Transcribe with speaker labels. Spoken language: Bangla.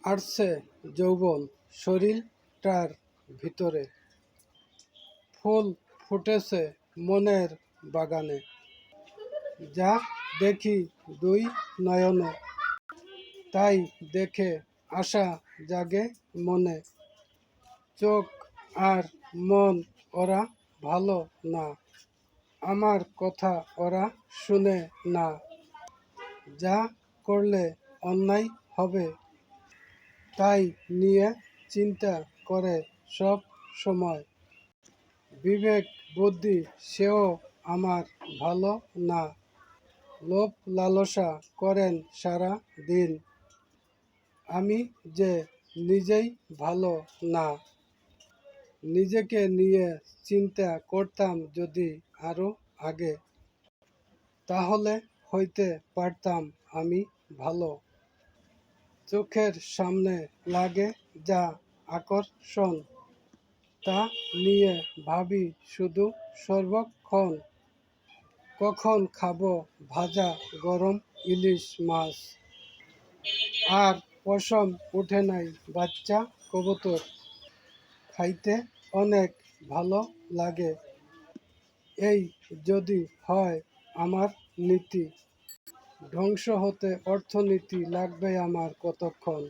Speaker 1: আসছে যৌবন শরীরটার ভিতরে, ফুল ফুটেছে মনের বাগানে, যা দেখি দুই নয়নে, তাই দেখে আশা জাগে মনে। চোখ আর মন ওরা ভালো না, আমার কথা ওরা শুনে না। যা করলে অন্যায় হবে, তাই নিয়ে চিন্তা করে সব সময়। বিবেক বুদ্ধি সেও আমার ভালো না, লোভ লালসা করেন সারা দিন। আমি যে নিজেই ভালো না, নিজেকে নিয়ে চিন্তা করতাম যদি আরো আগে, তাহলে হইতে পারতাম আমি ভালো। চোখের সামনে লাগে যা আকর্ষণ, তা নিয়ে ভাবি শুধু সর্বক্ষণ। কখন খাবো ভাজা গরম ইলিশ মাছ, আর পশম উঠে নাই বাচ্চা কবুতর। খাইতে অনেক ভালো লাগে, এই যদি হয় আমার নীতি। ধ্বংস হতে অর্থনীতি লাগবে আমার কতক্ষণ।